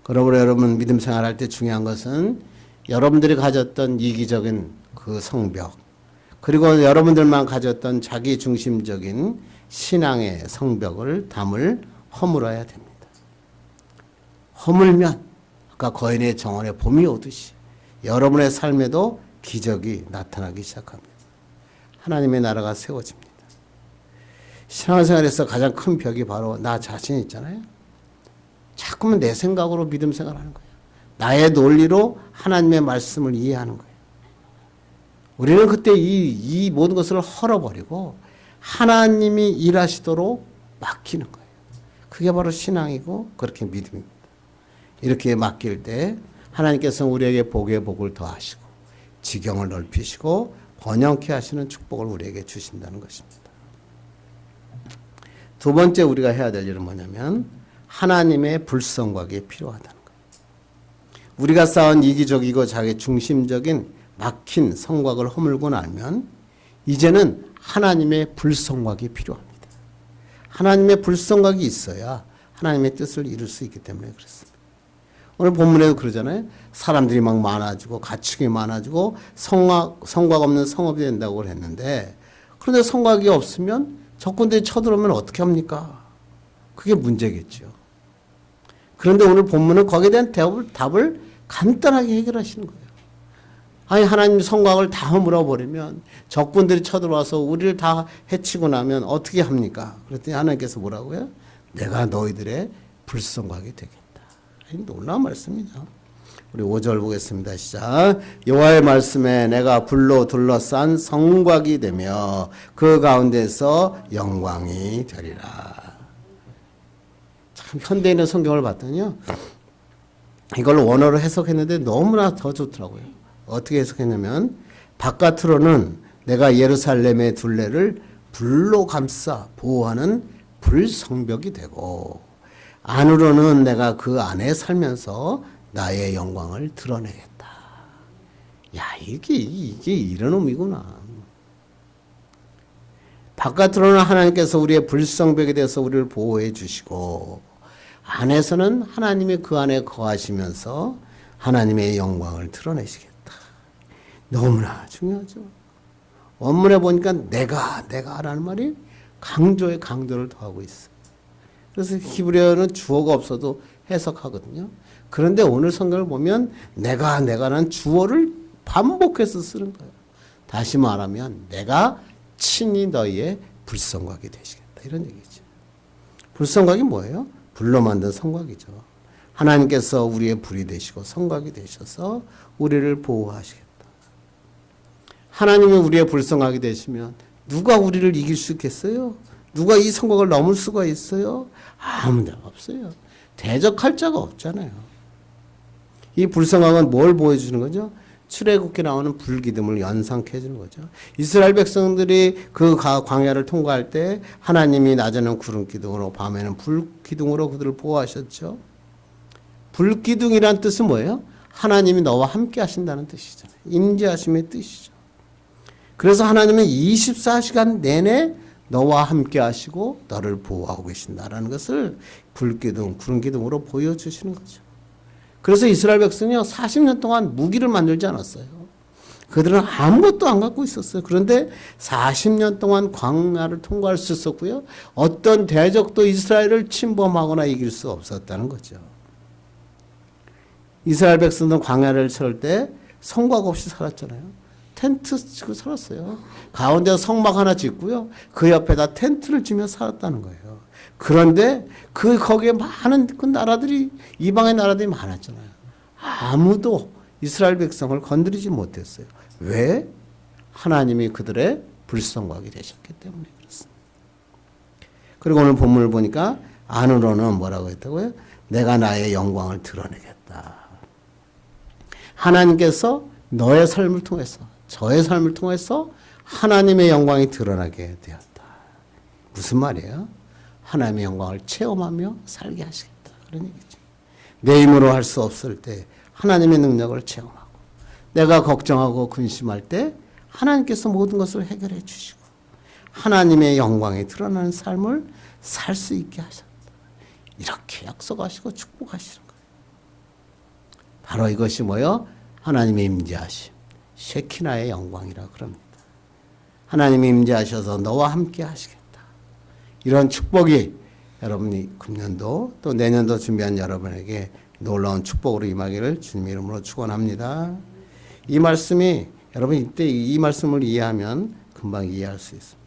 그러므로 여러분 믿음 생활할 때 중요한 것은 여러분들이 가졌던 이기적인 그 성벽, 그리고 여러분들만 가졌던 자기 중심적인 신앙의 성벽을 담을 허물어야 됩니다. 허물면 아까 거인의 정원에 봄이 오듯이 여러분의 삶에도 기적이 나타나기 시작합니다. 하나님의 나라가 세워집니다. 신앙생활에서 가장 큰 벽이 바로 나 자신 있잖아요. 자꾸만 내 생각으로 믿음 생활하는 거예요. 나의 논리로 하나님의 말씀을 이해하는 거예요. 우리는 그때 이 모든 것을 헐어버리고 하나님이 일하시도록 맡기는 거예요. 그게 바로 신앙이고 그렇게 믿음입니다. 이렇게 맡길 때 하나님께서 우리에게 복의 복을 더하시고 지경을 넓히시고 번영케 하시는 축복을 우리에게 주신다는 것입니다. 두 번째 우리가 해야 될 일은 뭐냐면 하나님의 불성곽이 필요하다는 거예요. 우리가 쌓은 이기적이고 자기 중심적인 막힌 성곽을 허물고 나면 이제는 하나님의 불성곽이 필요합니다. 하나님의 불성곽이 있어야 하나님의 뜻을 이룰 수 있기 때문에 그렇습니다. 오늘 본문에도 그러잖아요. 사람들이 막 많아지고 가축이 많아지고 성곽 없는 성읍이 된다고 했는데 그런데 성곽이 없으면 적군들이 쳐들어오면 어떻게 합니까? 그게 문제겠죠. 그런데 오늘 본문은 거기에 대한 답을 간단하게 해결하시는 거예요. 아니 하나님 성곽을 다 허물어 버리면 적군들이 쳐들어와서 우리를 다 해치고 나면 어떻게 합니까? 그랬더니 하나님께서 뭐라고요? 내가 너희들의 불성곽이 되겠다. 놀라운 말씀이죠. 우리 5절 보겠습니다. 시작. 여호와의 말씀에 내가 불로 둘러싼 성곽이 되며 그 가운데서 영광이 되리라. 참 현대인의 성경을 봤더니요. 이걸 원어로 해석했는데 너무나 더 좋더라고요. 어떻게 해석했냐면 바깥으로는 내가 예루살렘의 둘레를 불로 감싸 보호하는 불성벽이 되고 안으로는 내가 그 안에 살면서 나의 영광을 드러내겠다. 야, 이게 이런 의미구나. 바깥으로는 하나님께서 우리의 불성벽에 대해서 우리를 보호해 주시고 안에서는 하나님이 그 안에 거하시면서 하나님의 영광을 드러내시겠다. 너무나 중요하죠. 원문에 보니까 내가라는 말이 강조에 강조를 더하고 있어요. 그래서 히브리어는 주어가 없어도 해석하거든요. 그런데 오늘 성경을 보면 내가라는 주어를 반복해서 쓰는 거예요. 다시 말하면 내가 친히 너희의 불성곽이 되시겠다. 이런 얘기죠. 불성곽이 뭐예요? 불로 만든 성곽이죠. 하나님께서 우리의 불이 되시고 성곽이 되셔서 우리를 보호하시겠다. 하나님이 우리의 불성곽이 되시면 누가 우리를 이길 수 있겠어요? 누가 이 성곽을 넘을 수가 있어요? 아무 데가 없어요. 대적할 자가 없잖아요. 이 불성곽은 뭘 보여주는 거죠? 출애굽기 나오는 불기둥을 연상케 해주는 거죠. 이스라엘 백성들이 그 광야를 통과할 때 하나님이 낮에는 구름기둥으로 밤에는 불기둥으로 그들을 보호하셨죠. 불기둥이란 뜻은 뭐예요? 하나님이 너와 함께 하신다는 뜻이잖아요. 임재하심의 뜻이죠. 그래서 하나님은 24시간 내내 너와 함께 하시고 너를 보호하고 계신다라는 것을 불기둥, 구름기둥으로 보여주시는 거죠. 그래서 이스라엘 백성이요 40년 동안 무기를 만들지 않았어요. 그들은 아무것도 안 갖고 있었어요. 그런데 40년 동안 광야를 통과할 수 있었고요. 어떤 대적도 이스라엘을 침범하거나 이길 수 없었다는 거죠. 이스라엘 백성들은 광야를 칠 때 성곽 없이 살았잖아요. 텐트 치고 살았어요. 가운데 성막 하나 짓고요. 그 옆에다 텐트를 치며 살았다는 거예요. 그런데 거기에 많은 그 나라들이 이방의 나라들이 많았잖아요. 아무도 이스라엘 백성을 건드리지 못했어요. 왜? 하나님이 그들의 불성곽이 되셨기 때문에 그렇습니다. 그리고 오늘 본문을 보니까 안으로는 뭐라고 했다고요? 내가 나의 영광을 드러내겠다. 하나님께서 너의 삶을 통해서 저의 삶을 통해서 하나님의 영광이 드러나게 되었다. 무슨 말이에요? 하나님의 영광을 체험하며 살게 하시겠다. 그런 얘기죠. 내 힘으로 할 수 없을 때 하나님의 능력을 체험하고 내가 걱정하고 근심할 때 하나님께서 모든 것을 해결해 주시고 하나님의 영광이 드러나는 삶을 살 수 있게 하셨다. 이렇게 약속하시고 축복하시는 거예요. 바로 이것이 뭐예요? 하나님의 임재하심, 쉐키나의 영광이라 그럽니다. 하나님이 임재하셔서 너와 함께 하시겠다. 이런 축복이 여러분이 금년도 또 내년도 준비한 여러분에게 놀라운 축복으로 임하기를 주님의 이름으로 축원합니다. 이 말씀이 여러분 이때 이 말씀을 이해하면 금방 이해할 수 있습니다.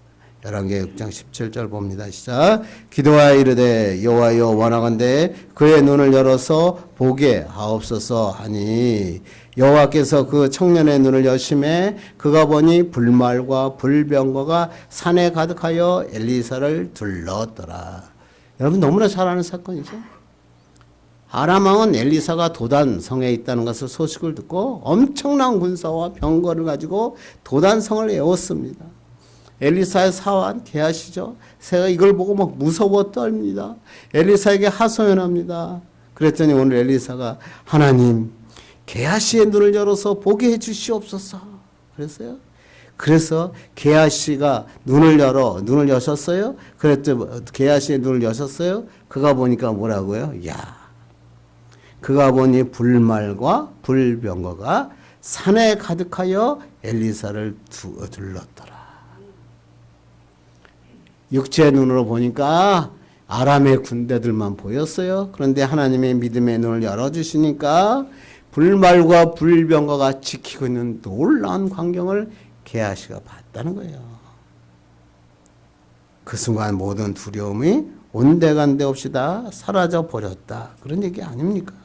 열왕기하 6장 17절 봅니다. 시작. 기도하여 이르되 여호와여 원하건대 그의 눈을 열어서 보게 하옵소서 하니 여호와께서 그 청년의 눈을 여심해 그가 보니 불말과 불병거가 산에 가득하여 엘리사를 둘렀더라. 여러분 너무나 잘 아는 사건이죠. 아람 왕은 엘리사가 도단 성에 있다는 것을 소식을 듣고 엄청난 군사와 병거를 가지고 도단 성을 에웠습니다. 엘리사의 사환 게하시죠. 새가 이걸 보고 막 무서워 떨립니다. 엘리사에게 하소연합니다. 그랬더니 오늘 엘리사가 하나님 게하시의 눈을 열어서 보게 해 주시옵소서 그랬어요. 그래서 게하시가 눈을 여셨어요. 그랬더니 게하시의 눈을 여셨어요. 그가 보니까 뭐라고요? 그가 보니 불말과 불병거가 산에 가득하여 엘리사를 둘렀더라. 육체의 눈으로 보니까 아람의 군대들만 보였어요. 그런데 하나님의 믿음의 눈을 열어주시니까 불말과 불병거가 지키고 있는 놀라운 광경을 게하시가 봤다는 거예요. 그 순간 모든 두려움이 온데간데 없이 다 사라져 버렸다. 그런 얘기 아닙니까?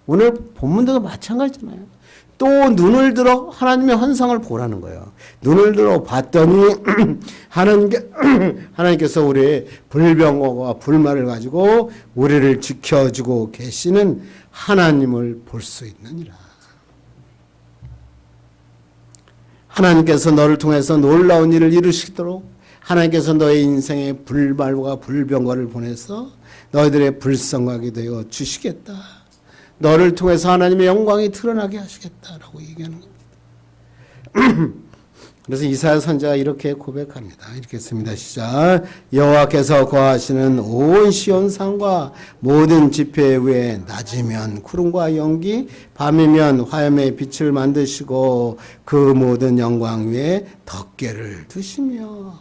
오늘 본문도 마찬가지잖아요. 또 눈을 들어 하나님의 환상을 보라는 거예요. 눈을 들어 봤더니 하나님께서 우리의 불병거와 불말을 가지고 우리를 지켜주고 계시는 하나님을 볼 수 있느니라. 하나님께서 너를 통해서 놀라운 일을 이루시도록 하나님께서 너의 인생에 불말과 불병거를 보내서 너희들의 불성하게 되어 주시겠다. 너를 통해서 하나님의 영광이 드러나게 하시겠다라고 얘기하는 겁니다. 그래서 이사야 선지자가 이렇게 고백합니다. 이렇게 씁니다. 시작. 여호와께서 거하시는 온 시온산과 모든 지폐 위에 낮이면 구름과 연기, 밤이면 화염의 빛을 만드시고 그 모든 영광 위에 덮개를 두시며.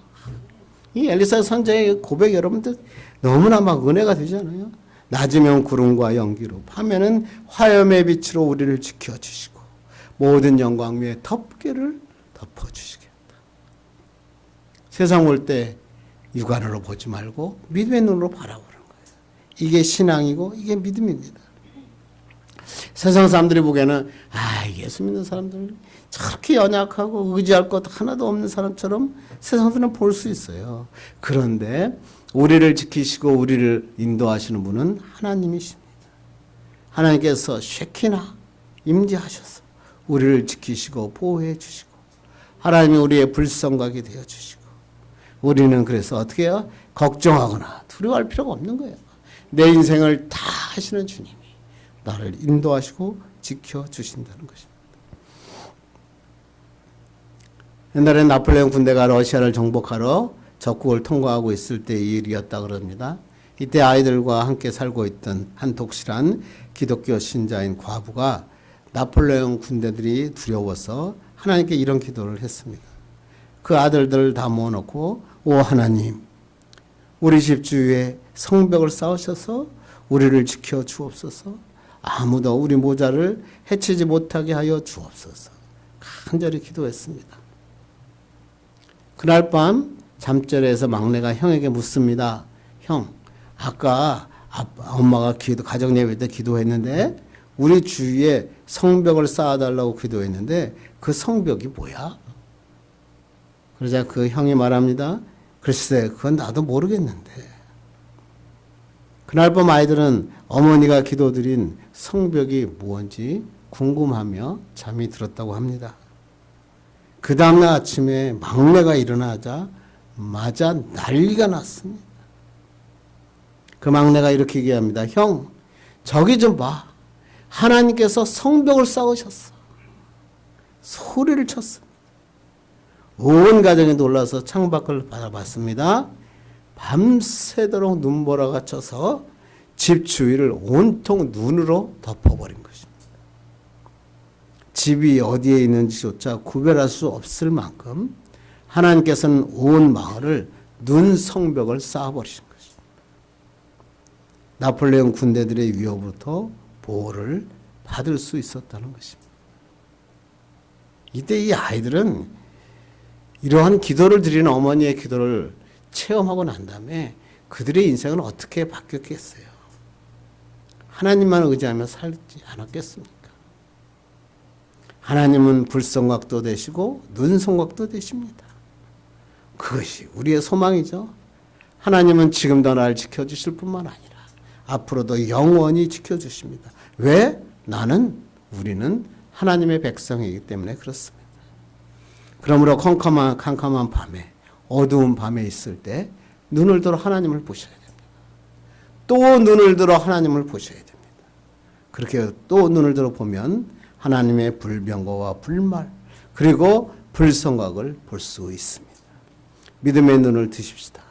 이 엘리사 선지자의 고백 여러분들 너무나 막 은혜가 되잖아요. 낮이면 구름과 연기로, 밤에는 화염의 빛으로 우리를 지켜주시고 모든 영광 위에 덮개를 덮어주시겠다. 세상 올 때 육안으로 보지 말고 믿음의 눈으로 바라보는 거예요. 이게 신앙이고 이게 믿음입니다. 세상 사람들이 보기에는 예수 믿는 사람들 저렇게 연약하고 의지할 것 하나도 없는 사람처럼 세상 사람들은 볼 수 있어요. 그런데 우리를 지키시고 우리를 인도하시는 분은 하나님이십니다. 하나님께서 쉐키나 임재하셔서 우리를 지키시고 보호해 주시고 하나님이 우리의 불성각이 되어 주시고 우리는 그래서 어떻게 해요? 걱정하거나 두려워할 필요가 없는 거예요. 내 인생을 다 하시는 주님이 나를 인도하시고 지켜주신다는 것입니다. 옛날에 나폴레옹 군대가 러시아를 정복하러 적국을 통과하고 있을 때의 일이었다 그럽니다. 이때 아이들과 함께 살고 있던 한 독실한 기독교 신자인 과부가 나폴레옹 군대들이 두려워서 하나님께 이런 기도를 했습니다. 그 아들들을 다 모아놓고 오 하나님 우리 집 주위에 성벽을 쌓으셔서 우리를 지켜 주옵소서. 아무도 우리 모자를 해치지 못하게 하여 주옵소서. 간절히 기도했습니다. 그날 밤 잠자리에서 막내가 형에게 묻습니다. 형, 아까 엄마가 가정 예배 때 기도했는데 우리 주위에 성벽을 쌓아달라고 기도했는데 그 성벽이 뭐야? 그러자 그 형이 말합니다. 글쎄 그건 나도 모르겠는데. 그날 밤 아이들은 어머니가 기도드린 성벽이 무엇인지 궁금하며 잠이 들었다고 합니다. 그 다음날 아침에 막내가 일어나자마자 난리가 났습니다. 그 막내가 이렇게 얘기합니다. 형, 저기 좀 봐. 하나님께서 성벽을 쌓으셨어. 소리를 쳤습니다. 온 가정이 놀라서 창밖을 바라봤습니다. 밤새도록 눈보라가 쳐서 집 주위를 온통 눈으로 덮어버린 것입니다. 집이 어디에 있는지조차 구별할 수 없을 만큼 하나님께서는 온 마을을 눈 성벽을 쌓아버리신 것입니다. 나폴레옹 군대들의 위협으로부터 보호를 받을 수 있었다는 것입니다. 이때 이 아이들은 이러한 기도를 드리는 어머니의 기도를 체험하고 난 다음에 그들의 인생은 어떻게 바뀌었겠어요? 하나님만 의지하며 살지 않았겠습니까? 하나님은 불성각도 되시고 눈성각도 되십니다. 그것이 우리의 소망이죠. 하나님은 지금도 나를 지켜주실 뿐만 아니라 앞으로도 영원히 지켜주십니다. 왜? 우리는 하나님의 백성이기 때문에 그렇습니다. 그러므로 캄캄한 밤에, 어두운 밤에 있을 때 눈을 들어 하나님을 보셔야 됩니다. 또 눈을 들어 하나님을 보셔야 됩니다. 그렇게 또 눈을 들어 보면 하나님의 불병거와 불말 그리고 불성각을 볼 수 있습니다. 믿음의 눈을 드십시다.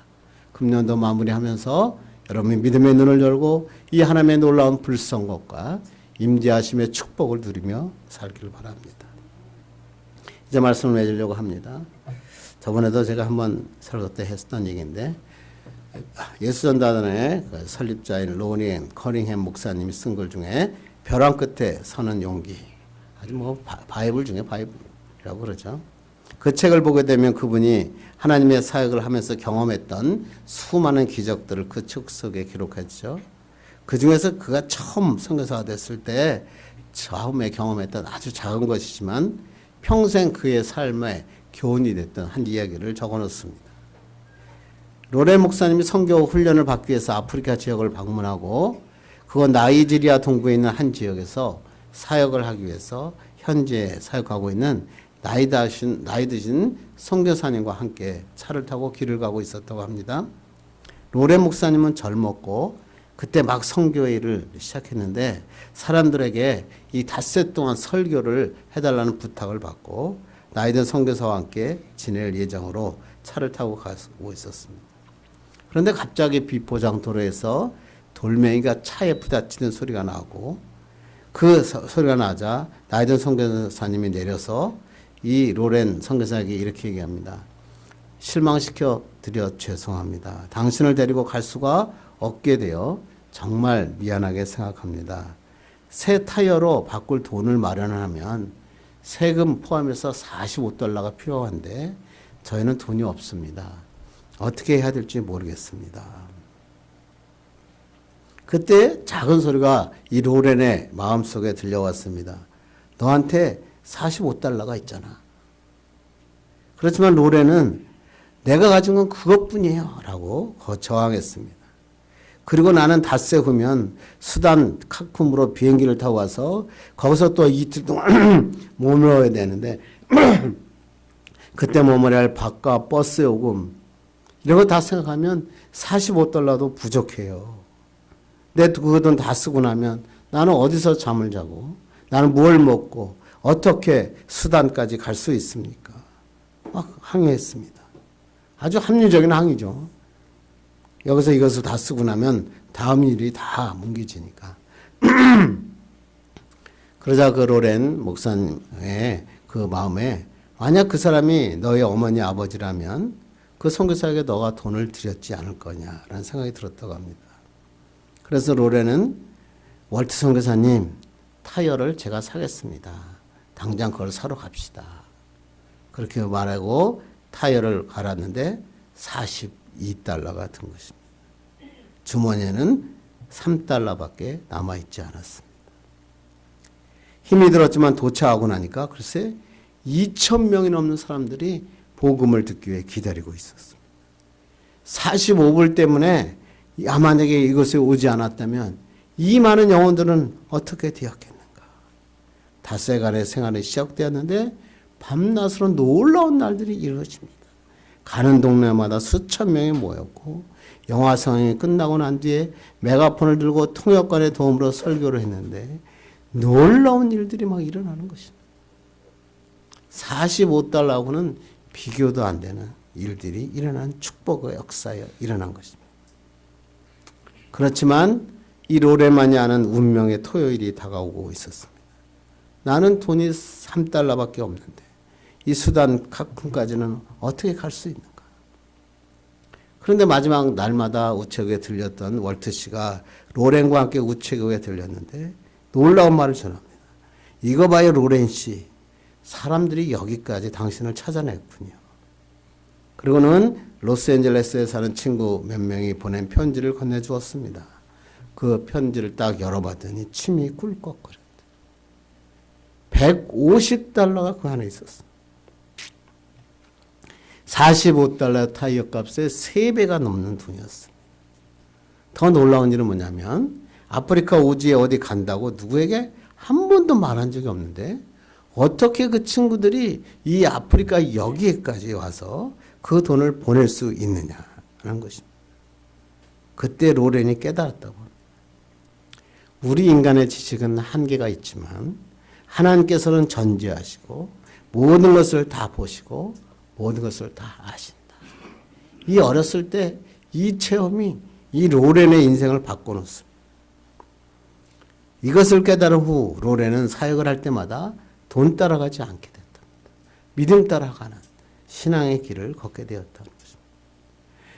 금년도 마무리하면서 여러분이 믿음의 눈을 열고 이 하나님의 놀라운 불성각과 임재하심의 축복을 누리며 살기를 바랍니다. 이제 말씀을 맺으려고 합니다. 저번에도 제가 한번 설교 때 했었던 얘기인데 예수전도단의 설립자인 로니 앤 커링햄 목사님이 쓴 글 중에 벼랑 끝에 서는 용기, 아주 바이블 중에 바이블이라고 그러죠. 그 책을 보게 되면 그분이 하나님의 사역을 하면서 경험했던 수많은 기적들을 그 책 속에 기록했죠. 그 중에서 그가 처음 선교사가 됐을 때 처음에 경험했던 아주 작은 것이지만 평생 그의 삶에 교훈이 됐던 한 이야기를 적어놓습니다. 로렌 목사님이 선교 훈련을 받기 위해서 아프리카 지역을 방문하고 그건 나이지리아 동부에 있는 한 지역에서 사역을 하기 위해서 현재 사역하고 있는 나이 드신 선교사님과 함께 차를 타고 길을 가고 있었다고 합니다. 로렌 목사님은 젊었고 그때 막 선교의 일을 시작했는데 사람들에게 이 닷새 동안 설교를 해달라는 부탁을 받고 나이든 선교사와 함께 지낼 예정으로 차를 타고 가고 있었습니다. 그런데 갑자기 비포장도로에서 돌멩이가 차에 부딪히는 소리가 나고 그 소리가 나자 나이든 선교사님이 내려서 이 로렌 선교사에게 이렇게 얘기합니다. 실망시켜 드려 죄송합니다. 당신을 데리고 갈 수가 없게 되어 정말 미안하게 생각합니다. 새 타이어로 바꿀 돈을 마련하면 세금 포함해서 $45가 필요한데 저희는 돈이 없습니다. 어떻게 해야 될지 모르겠습니다. 그때 작은 소리가 이 로렌의 마음속에 들려왔습니다. 너한테 $45가 있잖아. 그렇지만 로렌은 내가 가진 건 그것뿐이에요 라고 저항했습니다. 그리고 나는 닷새 후면 수단 카쿰으로 비행기를 타고 와서 거기서 또 이틀 동안 머물러야 되는데 그때 머물러야 할 밥과 버스 요금 이런 거 다 생각하면 $45도 부족해요. 내 그 돈 다 쓰고 나면 나는 어디서 잠을 자고 나는 뭘 먹고 어떻게 수단까지 갈 수 있습니까? 막 항의했습니다. 아주 합리적인 항의죠. 여기서 이것을 다 쓰고 나면 다음 일이 다 뭉개지니까. 그러자 그 로렌 목사님의 그 마음에 만약 그 사람이 너의 어머니 아버지라면 그 선교사에게 너가 돈을 드렸지 않을 거냐라는 생각이 들었다고 합니다. 그래서 로렌은 월트 선교사님 타이어를 제가 사겠습니다. 당장 그걸 사러 갑시다. 그렇게 말하고 타이어를 갈았는데 $42가 든 것입니다. 주머니에는 $3밖에 남아있지 않았습니다. 힘이 들었지만 도착하고 나니까 글쎄 2,000명이 넘는 사람들이 복음을 듣기 위해 기다리고 있었습니다. 45불 때문에 만약에 이것에 오지 않았다면 이 많은 영혼들은 어떻게 되었겠는가. 닷새간의 생활이 시작되었는데 밤낮으로 놀라운 날들이 이루어집니다. 가는 동네마다 수천 명이 모였고 영화 상영이 끝나고 난 뒤에 메가폰을 들고 통역관의 도움으로 설교를 했는데 놀라운 일들이 막 일어나는 것입니다. $45하고는 비교도 안 되는 일들이 일어난 축복의 역사에 일어난 것입니다. 그렇지만 이 로렌만이 아는 운명의 토요일이 다가오고 있었습니다. 나는 돈이 3달러밖에 없는데 이 수단 카쿤까지는 어떻게 갈 수 있는가? 그런데 마지막 날마다 우체국에 들렸던 월트 씨가 로렌과 함께 우체국에 들렸는데 놀라운 말을 전합니다. 이거 봐요, 로렌 씨. 사람들이 여기까지 당신을 찾아냈군요. 그리고는 로스앤젤레스에 사는 친구 몇 명이 보낸 편지를 건네주었습니다. 그 편지를 딱 열어봤더니 침이 꿀꺽거렸다. 150달러가 그 안에 있었어. 45달러 타이어 값의 3배가 넘는 돈이었습니다. 더 놀라운 일은 뭐냐면 아프리카 오지에 어디 간다고 누구에게 한 번도 말한 적이 없는데 어떻게 그 친구들이 이 아프리카 여기에까지 와서 그 돈을 보낼 수 있느냐는 것입니다. 그때 로렌이 깨달았다고 합니다. 우리 인간의 지식은 한계가 있지만 하나님께서는 전지하시고 모든 것을 다 보시고 모든 것을 다 아신다. 이 어렸을 때 이 체험이 이 로렌의 인생을 바꿔놓습니다. 이것을 깨달은 후 로렌은 사역을 할 때마다 돈 따라가지 않게 됐답니다. 믿음 따라가는 신앙의 길을 걷게 되었다는 것입니다.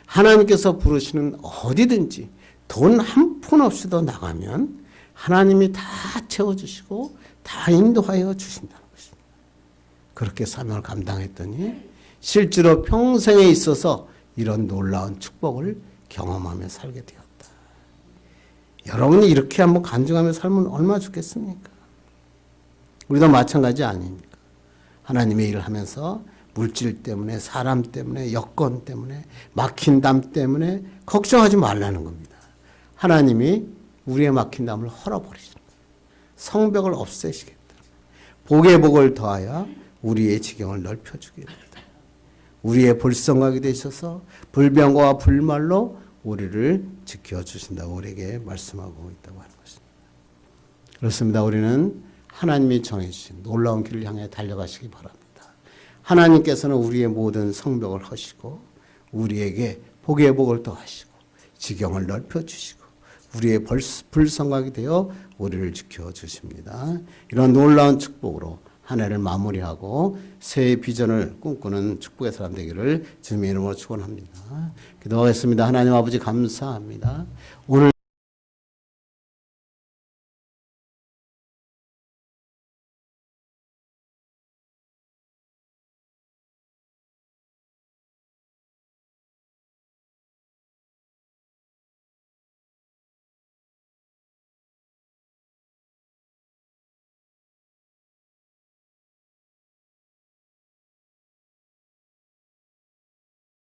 하나님께서 부르시는 어디든지 돈 한 푼 없이도 나가면 하나님이 다 채워주시고 다 인도하여 주신다는 것입니다. 그렇게 사명을 감당했더니 실제로 평생에 있어서 이런 놀라운 축복을 경험하며 살게 되었다. 여러분이 이렇게 한번 간증하며 살면 얼마나 좋겠습니까? 우리도 마찬가지 아닙니까? 하나님의 일을 하면서 물질 때문에, 사람 때문에, 여건 때문에, 막힌 담 때문에 걱정하지 말라는 겁니다. 하나님이 우리의 막힌 담을 헐어버리십니다. 성벽을 없애시겠다. 복의 복을 더하여 우리의 지경을 넓혀주겠다. 우리의 볼성각이 되셔서 불병과 불말로 우리를 지켜주신다고 우리에게 말씀하고 있다고 하는 것입니다. 그렇습니다. 우리는 하나님이 정해주신 놀라운 길을 향해 달려가시기 바랍니다. 하나님께서는 우리의 모든 성벽을 허시고 우리에게 복의 복을 더하시고 지경을 넓혀주시고 우리의 불성각이 되어 우리를 지켜주십니다. 이런 놀라운 축복으로 한 해를 마무리하고 새해 비전을 꿈꾸는 축복의 사람 되기를 주님의 이름으로 축원합니다. 기도하겠습니다. 하나님 아버지 감사합니다. 오늘